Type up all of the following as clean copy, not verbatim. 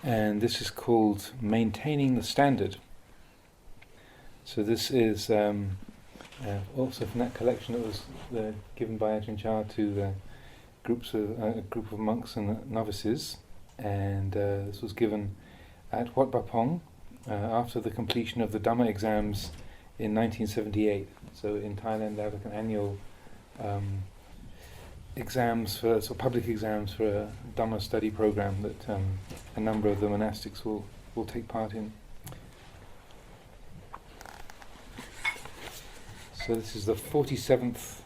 and this is called Maintaining the Standard. So this is also from that collection that was given by Ajahn Chah to the a group of monks and novices, and this was given at Wat Pah Pong after the completion of the Dhamma exams in 1978. So in Thailand they have like an annual public exams for a Dhamma study program that a number of the monastics will take part in. So this is the 47th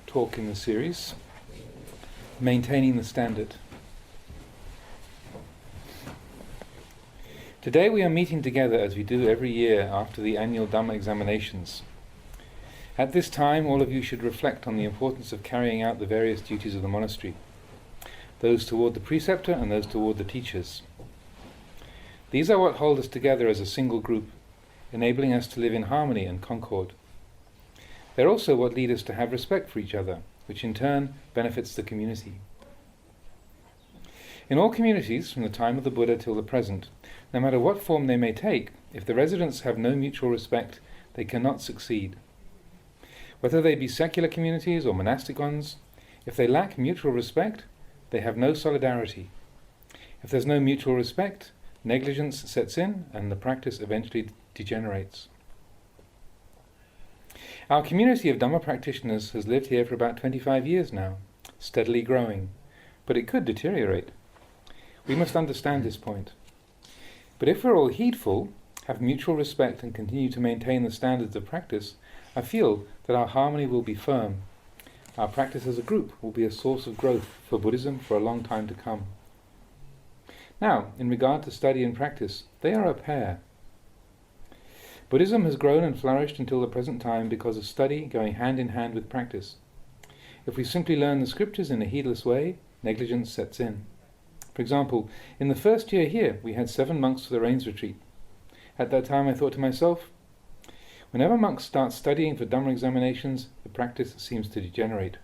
talk in the series, Maintaining the Standard. Today we are meeting together as we do every year after the annual Dhamma examinations. At this time, all of you should reflect on the importance of carrying out the various duties of the monastery, those toward the preceptor and those toward the teachers. These are what hold us together as a single group, enabling us to live in harmony and concord. They're also what lead us to have respect for each other, which in turn benefits the community. In all communities, from the time of the Buddha till the present, no matter what form they may take, if the residents have no mutual respect, they cannot succeed. Whether they be secular communities or monastic ones, if they lack mutual respect, they have no solidarity. If there's no mutual respect, negligence sets in and the practice eventually degenerates. Our community of Dhamma practitioners has lived here for about 25 years now, steadily growing, but it could deteriorate. We must understand this point. But if we're all heedful, have mutual respect and continue to maintain the standards of practice, I feel that our harmony will be firm. Our practice as a group will be a source of growth for Buddhism for a long time to come. Now, in regard to study and practice, they are a pair. Buddhism has grown and flourished until the present time because of study going hand in hand with practice. If we simply learn the scriptures in a heedless way, negligence sets in. For example, in the first year here, we had 7 monks for the rains retreat. At that time I thought to myself, whenever monks start studying for Dhamma examinations, the practice seems to degenerate.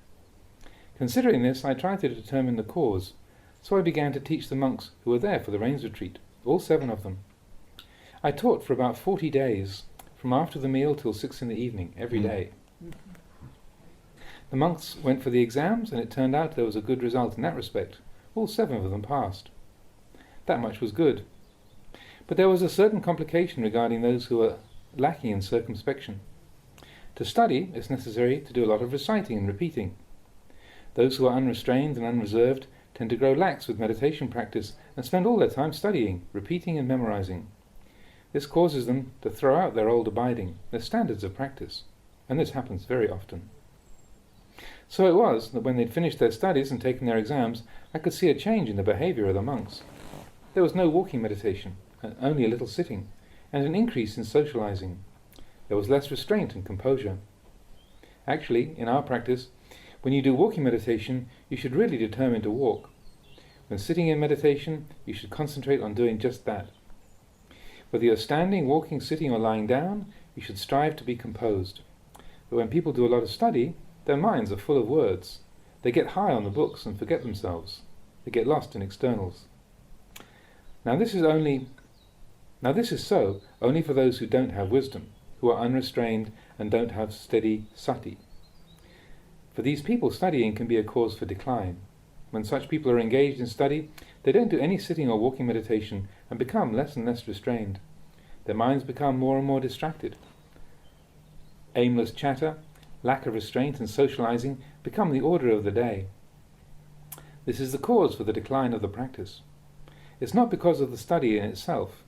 Considering this, I tried to determine the cause, so I began to teach the monks who were there for the rains retreat, all 7 of them. I taught for about 40 days, from after the meal till 6 in the evening, every day. The monks went for the exams, and it turned out there was a good result in that respect. All 7 of them passed. That much was good. But there was a certain complication regarding those who were lacking in circumspection. To study, it's necessary to do a lot of reciting and repeating. Those who are unrestrained and unreserved tend to grow lax with meditation practice and spend all their time studying, repeating and memorizing. This causes them to throw out their old abiding, their standards of practice, and this happens very often. So it was that when they'd finished their studies and taken their exams, I could see a change in the behaviour of the monks. There was no walking meditation, only a little sitting, and an increase in socializing. There was less restraint and composure. Actually, in our practice, when you do walking meditation, you should really determine to walk. When sitting in meditation, you should concentrate on doing just that. Whether you're standing, walking, sitting or lying down, you should strive to be composed. But when people do a lot of study, their minds are full of words. They get high on the books and forget themselves. They get lost in externals. Now this is so only for those who don't have wisdom, who are unrestrained and don't have steady sati. For these people, studying can be a cause for decline. When such people are engaged in study, they don't do any sitting or walking meditation and become less and less restrained. Their minds become more and more distracted. Aimless chatter, lack of restraint and socializing become the order of the day. This is the cause for the decline of the practice. It's not because of the study in itself,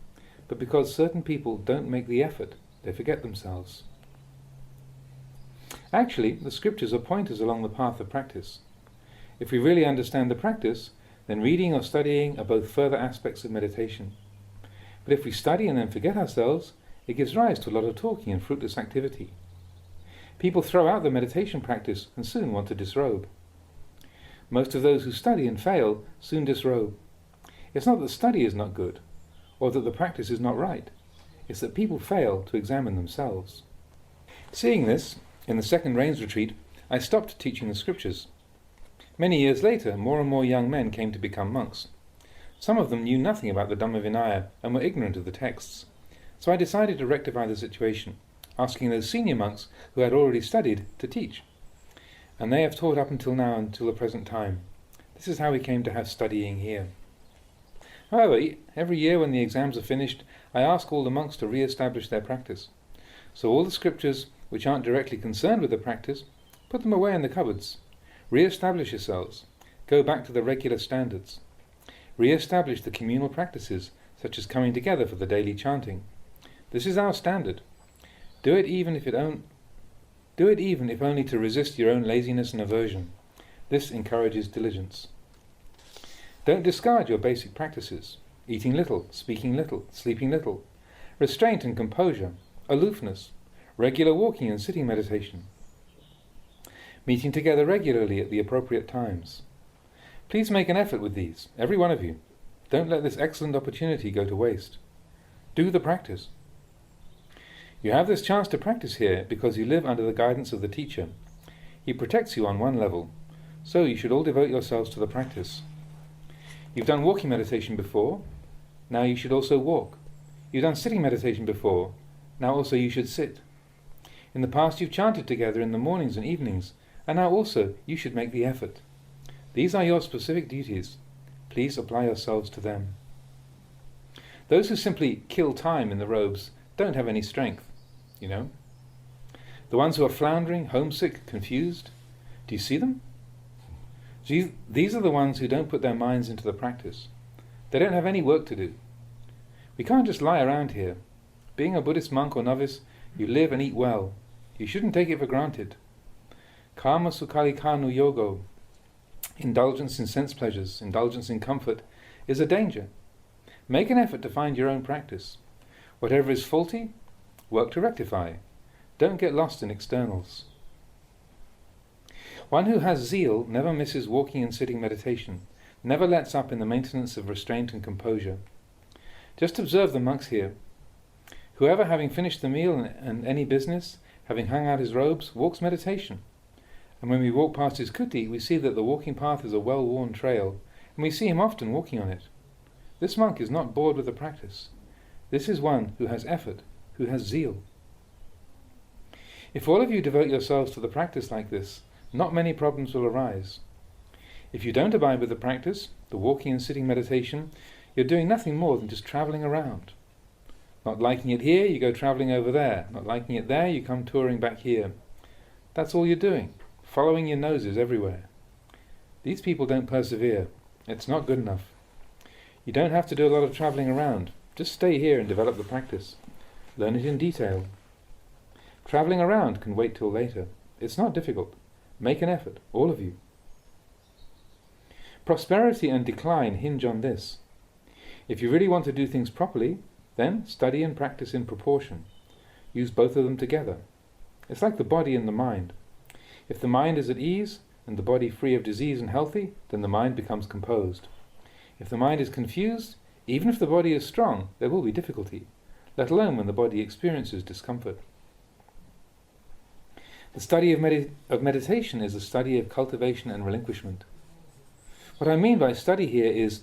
but because certain people don't make the effort, they forget themselves. Actually, the scriptures are pointers along the path of practice. If we really understand the practice, then reading or studying are both further aspects of meditation. But if we study and then forget ourselves, it gives rise to a lot of talking and fruitless activity. People throw out the meditation practice and soon want to disrobe. Most of those who study and fail soon disrobe. It's not that study is not good, or that the practice is not right. It's that people fail to examine themselves. Seeing this, in the second rains retreat, I stopped teaching the scriptures. Many years later, more and more young men came to become monks. Some of them knew nothing about the Dhamma Vinaya and were ignorant of the texts. So I decided to rectify the situation, asking those senior monks who had already studied to teach. And they have taught up until now, until the present time. This is how we came to have studying here. However, every year when the exams are finished, I ask all the monks to re-establish their practice. So all the scriptures which aren't directly concerned with the practice, put them away in the cupboards. Re-establish yourselves. Go back to the regular standards. Re-establish the communal practices, such as coming together for the daily chanting. This is our standard. Do it even if only to resist your own laziness and aversion. This encourages diligence. Don't discard your basic practices: eating little, speaking little, sleeping little, restraint and composure, aloofness, regular walking and sitting meditation, meeting together regularly at the appropriate times. Please make an effort with these, every one of you. Don't let this excellent opportunity go to waste. Do the practice. You have this chance to practice here because you live under the guidance of the teacher. He protects you on one level, so you should all devote yourselves to the practice. You've done walking meditation before, now you should also walk. You've done sitting meditation before, now also you should sit. In the past you've chanted together in the mornings and evenings, and now also you should make the effort. These are your specific duties. Please apply yourselves to them. Those who simply kill time in the robes don't have any strength, you know. The ones who are floundering, homesick, confused, do you see them? These are the ones who don't put their minds into the practice. They don't have any work to do. We can't just lie around here. Being a Buddhist monk or novice, you live and eat well. You shouldn't take it for granted. Karma sukhalikanu yogo, indulgence in sense pleasures, indulgence in comfort, is a danger. Make an effort to find your own practice. Whatever is faulty, work to rectify. Don't get lost in externals. One who has zeal never misses walking and sitting meditation, never lets up in the maintenance of restraint and composure. Just observe the monks here. Whoever, having finished the meal and any business, having hung out his robes, walks meditation. And when we walk past his kuti, we see that the walking path is a well-worn trail, and we see him often walking on it. This monk is not bored with the practice. This is one who has effort, who has zeal. If all of you devote yourselves to the practice like this, not many problems will arise. If you don't abide with the practice, the walking and sitting meditation, you're doing nothing more than just travelling around. Not liking it here, you go travelling over there. Not liking it there, you come touring back here. That's all you're doing, following your noses everywhere. These people don't persevere. It's not good enough. You don't have to do a lot of travelling around. Just stay here and develop the practice. Learn it in detail. Travelling around can wait till later. It's not difficult. Make an effort, all of you. Prosperity and decline hinge on this. If you really want to do things properly, then study and practice in proportion. Use both of them together. It's like the body and the mind. If the mind is at ease and the body free of disease and healthy, then the mind becomes composed. If the mind is confused, even if the body is strong, there will be difficulty, let alone when the body experiences discomfort. The study of meditation is a study of cultivation and relinquishment. What I mean by study here is,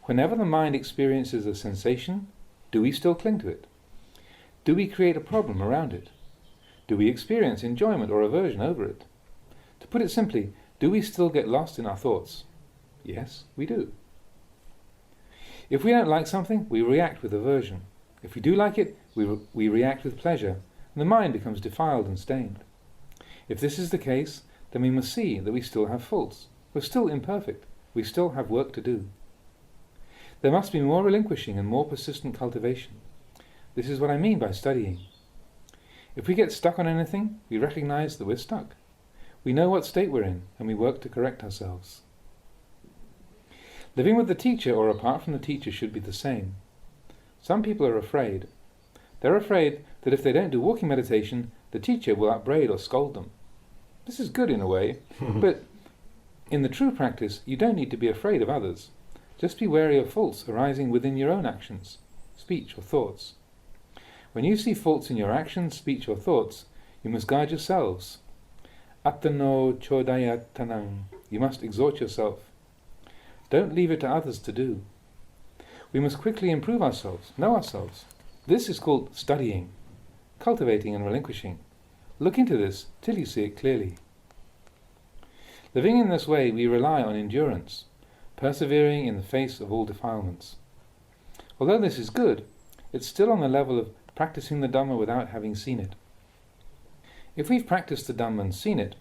whenever the mind experiences a sensation, do we still cling to it? Do we create a problem around it? Do we experience enjoyment or aversion over it? To put it simply, do we still get lost in our thoughts? Yes, we do. If we don't like something, we react with aversion. If we do like it, we react with pleasure, and the mind becomes defiled and stained. If this is the case, then we must see that we still have faults. We're still imperfect. We still have work to do. There must be more relinquishing and more persistent cultivation. This is what I mean by studying. If we get stuck on anything, we recognize that we're stuck. We know what state we're in, and we work to correct ourselves. Living with the teacher or apart from the teacher should be the same. Some people are afraid. They're afraid that if they don't do walking meditation, the teacher will upbraid or scold them. This is good in a way, but in the true practice, you don't need to be afraid of others. Just be wary of faults arising within your own actions, speech or thoughts. When you see faults in your actions, speech or thoughts, you must guard yourselves. Attano chodayatanang. You must exhort yourself. Don't leave it to others to do. We must quickly improve ourselves, know ourselves. This is called studying, cultivating and relinquishing. Look into this till you see it clearly. Living in this way, we rely on endurance, persevering in the face of all defilements. Although this is good, it's still on the level of practicing the Dhamma without having seen it. If we've practiced the Dhamma and seen it,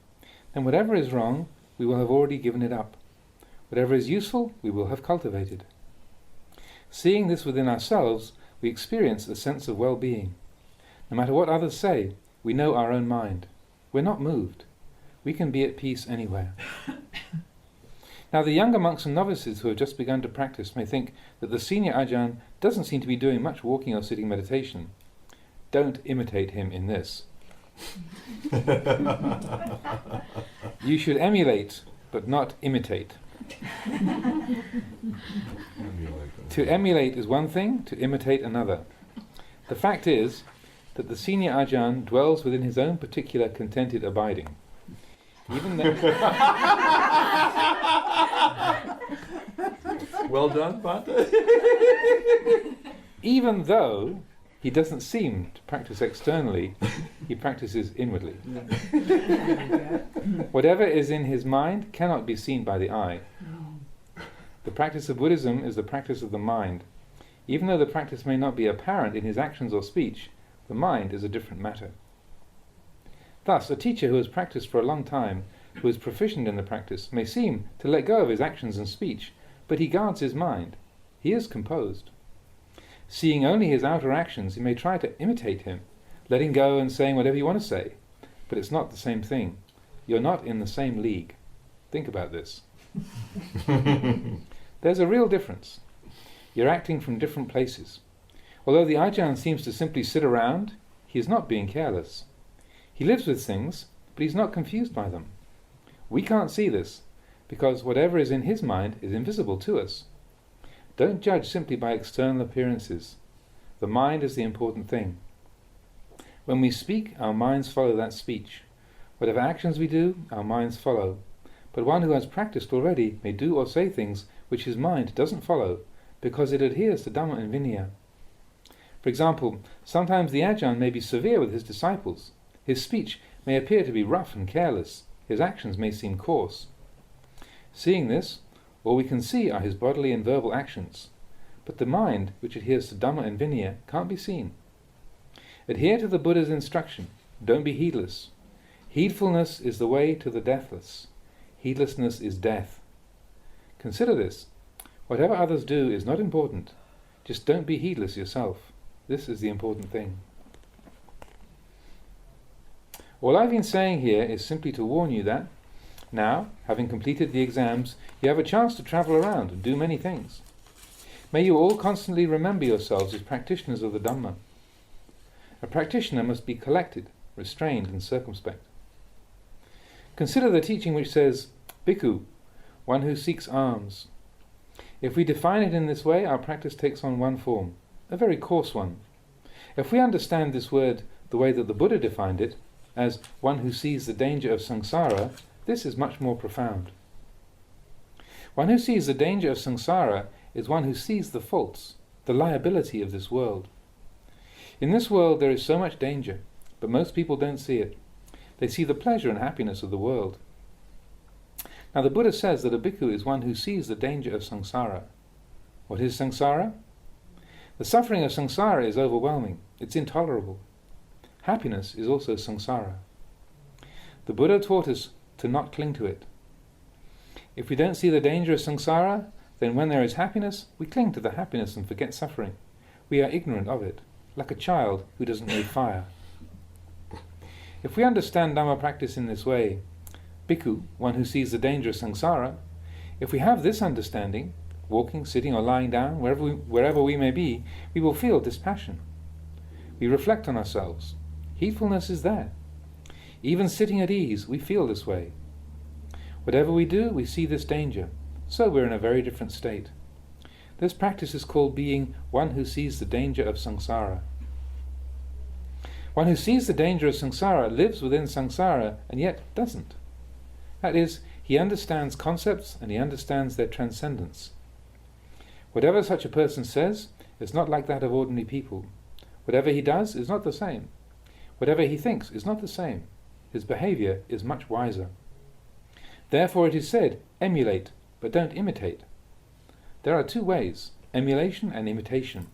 then whatever is wrong, we will have already given it up. Whatever is useful, we will have cultivated. Seeing this within ourselves, we experience a sense of well-being. No matter what others say, we know our own mind. We're not moved. We can be at peace anywhere. Now the younger monks and novices who have just begun to practice may think that the senior Ajahn doesn't seem to be doing much walking or sitting meditation. Don't imitate him in this. You should emulate, but not imitate. To emulate is one thing, to imitate another. The fact is that the senior Ajahn dwells within his own particular contented abiding. Even though well done, Bhante. Even though he doesn't seem to practice externally, he practices inwardly. Whatever is in his mind cannot be seen by the eye. The practice of Buddhism is the practice of the mind. Even though the practice may not be apparent in his actions or speech, the mind is a different matter. Thus, a teacher who has practiced for a long time, who is proficient in the practice, may seem to let go of his actions and speech, but he guards his mind. He is composed. Seeing only his outer actions, he may try to imitate him, letting go and saying whatever you want to say, but it's not the same thing. You're not in the same league. Think about this. There's a real difference. You're acting from different places. Although the Ajahn seems to simply sit around, he is not being careless. He lives with things, but he's not confused by them. We can't see this, because whatever is in his mind is invisible to us. Don't judge simply by external appearances. The mind is the important thing. When we speak, our minds follow that speech. Whatever actions we do, our minds follow. But one who has practiced already may do or say things which his mind doesn't follow, because it adheres to Dhamma and Vinaya. For example, sometimes the Ajahn may be severe with his disciples. His speech may appear to be rough and careless. His actions may seem coarse. Seeing this, all we can see are his bodily and verbal actions. But the mind, which adheres to Dhamma and Vinaya, can't be seen. Adhere to the Buddha's instruction. Don't be heedless. Heedfulness is the way to the deathless. Heedlessness is death. Consider this. Whatever others do is not important. Just don't be heedless yourself. This is the important thing. All I've been saying here is simply to warn you that now, having completed the exams, you have a chance to travel around and do many things. May you all constantly remember yourselves as practitioners of the Dhamma. A practitioner must be collected, restrained and circumspect. Consider the teaching which says, Bhikkhu, one who seeks alms. If we define it in this way, our practice takes on one form, a very coarse one. If we understand this word the way that the Buddha defined it, as one who sees the danger of samsara, this is much more profound. One who sees the danger of samsara is one who sees the faults, the liability of this world. In this world there is so much danger, but most people don't see it. They see the pleasure and happiness of the world. Now the Buddha says that a bhikkhu is one who sees the danger of samsara. What is samsara? The suffering of samsara is overwhelming. It's intolerable. Happiness is also samsara. The Buddha taught us to not cling to it. If we don't see the danger of samsara, then when there is happiness, we cling to the happiness and forget suffering. We are ignorant of it, like a child who doesn't know fire. If we understand Dhamma practice in this way, bhikkhu, one who sees the danger of samsara, if we have this understanding, walking, sitting or lying down, wherever we may be, we will feel dispassion. We reflect on ourselves. Heedfulness is there. Even sitting at ease, we feel this way. Whatever we do, we see this danger. So we're in a very different state. This practice is called being one who sees the danger of samsara. One who sees the danger of samsara lives within samsara and yet doesn't. That is, he understands concepts and he understands their transcendence. Whatever such a person says is not like that of ordinary people. Whatever he does is not the same. Whatever he thinks is not the same. His behavior is much wiser. Therefore it is said, emulate, but don't imitate. There are two ways, emulation and imitation.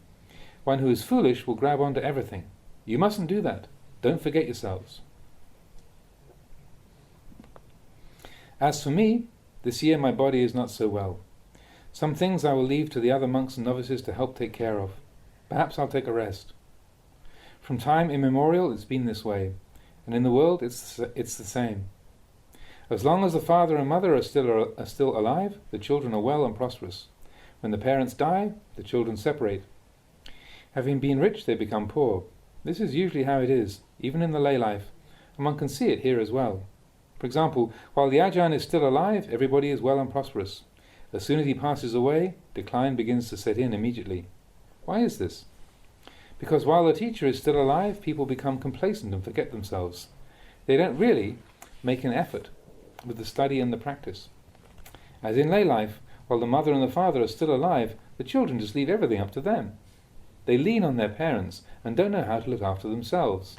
One who is foolish will grab onto everything. You mustn't do that. Don't forget yourselves. As for me, this year my body is not so well. Some things I will leave to the other monks and novices to help take care of. Perhaps I'll take a rest. From time immemorial it's been this way, and in the world it's the same. As long as the father and mother are still alive, the children are well and prosperous. When the parents die, the children separate. Having been rich, they become poor. This is usually how it is, even in the lay life, and one can see it here as well. For example, while the Ajahn is still alive, everybody is well and prosperous. As soon as he passes away, decline begins to set in immediately. Why is this? Because while the teacher is still alive, people become complacent and forget themselves. They don't really make an effort with the study and the practice. As in lay life, while the mother and the father are still alive, the children just leave everything up to them. They lean on their parents and don't know how to look after themselves.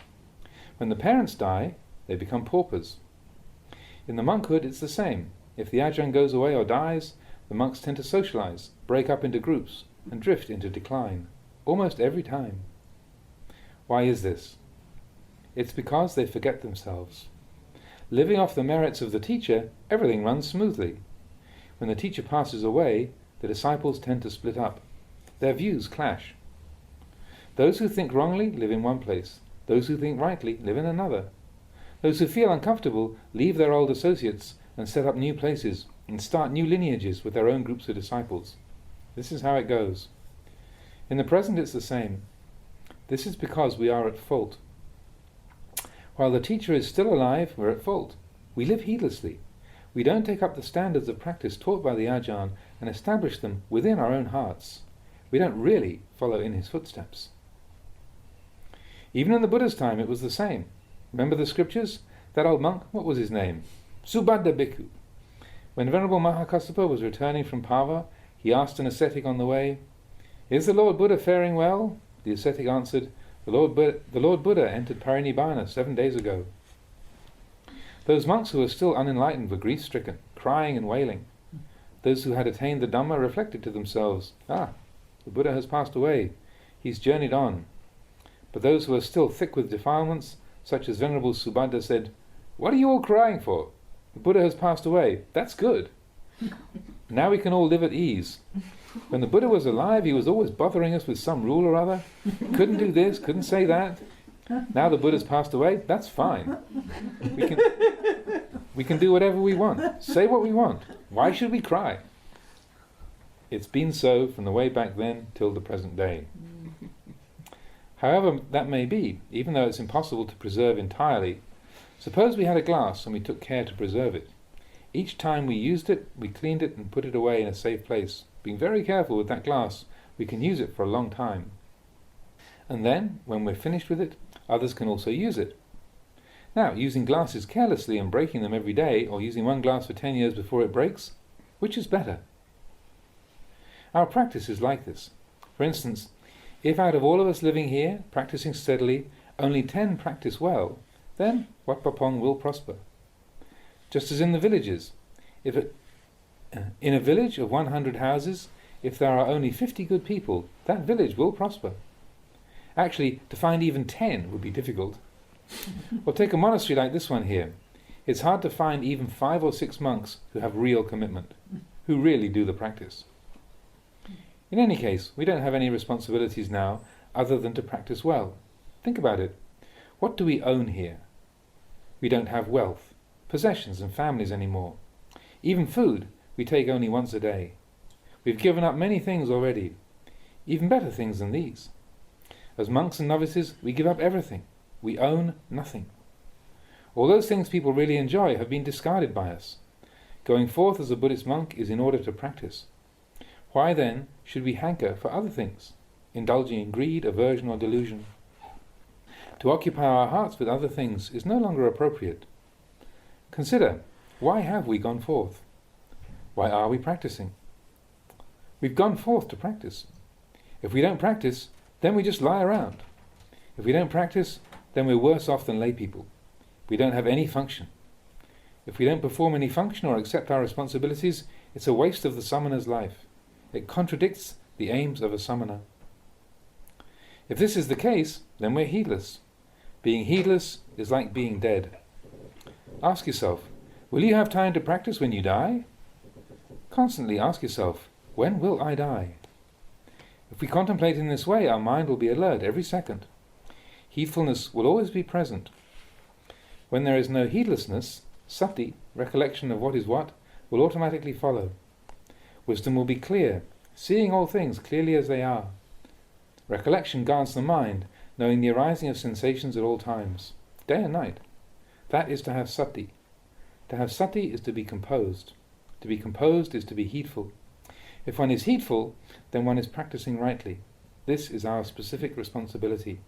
When the parents die, they become paupers. In the monkhood it's the same. If the Ajahn goes away or dies, the monks tend to socialize, break up into groups, and drift into decline, almost every time. Why is this? It's because they forget themselves. Living off the merits of the teacher, everything runs smoothly. When the teacher passes away, the disciples tend to split up. Their views clash. Those who think wrongly live in one place. Those who think rightly live in another. Those who feel uncomfortable leave their old associates and set up new places and start new lineages with their own groups of disciples. This is how it goes. In the present it's the same. This is because we are at fault. While the teacher is still alive, we're at fault. We live heedlessly. We don't take up the standards of practice taught by the Ajahn and establish them within our own hearts. We don't really follow in his footsteps. Even in the Buddha's time it was the same. Remember the scriptures? That old monk, what was his name? Subhadda Bhikkhu. When Venerable Mahakassapa was returning from Pava, he asked an ascetic on the way, "Is the Lord Buddha faring well?" The ascetic answered, The Lord Buddha entered Parinibbana 7 days ago." Those monks who were still unenlightened were grief-stricken, crying and wailing. Those who had attained the Dhamma reflected to themselves, the Buddha has passed away, he's journeyed on. But those who were still thick with defilements, such as Venerable Subhadda, said, "What are you all crying for? The Buddha has passed away. That's good. Now we can all live at ease. When the Buddha was alive, he was always bothering us with some rule or other. Couldn't do this, couldn't say that. Now the Buddha's passed away, that's fine. We can do whatever we want, say what we want. Why should we cry?" It's been so from the way back then till the present day. However that may be, even though it's impossible to preserve entirely, suppose we had a glass and we took care to preserve it. Each time we used it, we cleaned it and put it away in a safe place. Being very careful with that glass, we can use it for a long time. And then, when we're finished with it, others can also use it. Now, using glasses carelessly and breaking them every day, or using one glass for 10 years before it breaks, which is better? Our practice is like this. For instance, if out of all of us living here, practicing steadily, only 10 practice well, then Wat Papong will prosper. Just as in the villages. In a village of 100 houses, if there are only 50 good people, that village will prosper. Actually, to find even 10 would be difficult. Well, take a monastery like this one here. It's hard to find even 5 or 6 monks who have real commitment, who really do the practice. In any case, we don't have any responsibilities now other than to practice well. Think about it. What do we own here? We don't have wealth, possessions and families anymore. Even food we take only once a day. We've given up many things already, even better things than these. As monks and novices, we give up everything. We own nothing. All those things people really enjoy have been discarded by us. Going forth as a Buddhist monk is in order to practice. Why then should we hanker for other things, indulging in greed, aversion or delusion? To occupy our hearts with other things is no longer appropriate. Consider, why have we gone forth? Why are we practicing? We've gone forth to practice. If we don't practice, then we just lie around. If we don't practice, then we're worse off than lay people. We don't have any function. If we don't perform any function or accept our responsibilities, it's a waste of the samana's life. It contradicts the aims of a samana. If this is the case, then we're heedless. Being heedless is like being dead. Ask yourself, will you have time to practice when you die? Constantly ask yourself, when will I die? If we contemplate in this way, our mind will be alert every second. Heedfulness will always be present. When there is no heedlessness, sati, recollection of what is what, will automatically follow. Wisdom will be clear, seeing all things clearly as they are. Recollection guards the mind, knowing the arising of sensations at all times, day and night. That is to have sati. To have sati is to be composed. To be composed is to be heedful. If one is heedful, then one is practicing rightly. This is our specific responsibility.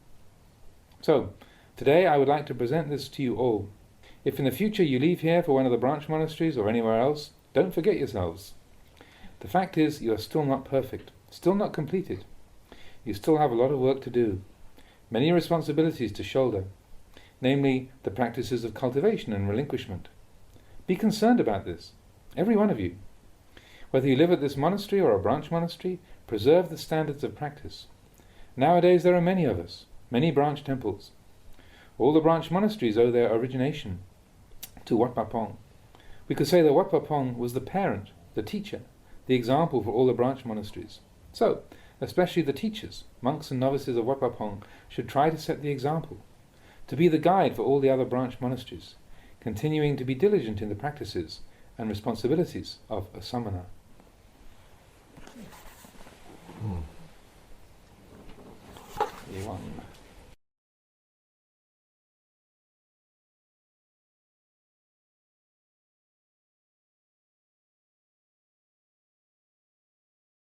So, today I would like to present this to you all. If in the future you leave here for one of the branch monasteries or anywhere else, don't forget yourselves. The fact is, you are still not perfect, still not completed. You still have a lot of work to do, many responsibilities to shoulder, namely the practices of cultivation and relinquishment. Be concerned about this, every one of you. Whether you live at this monastery or a branch monastery, preserve the standards of practice. Nowadays there are many of us, many branch temples. All the branch monasteries owe their origination to Wat Pah Pong. We could say that Wat Pah Pong was the parent, the teacher, the example for all the branch monasteries. So, especially the teachers, monks and novices of Wat Pah Pong, should try to set the example, to be the guide for all the other branch monasteries, continuing to be diligent in the practices and responsibilities of a samana. One.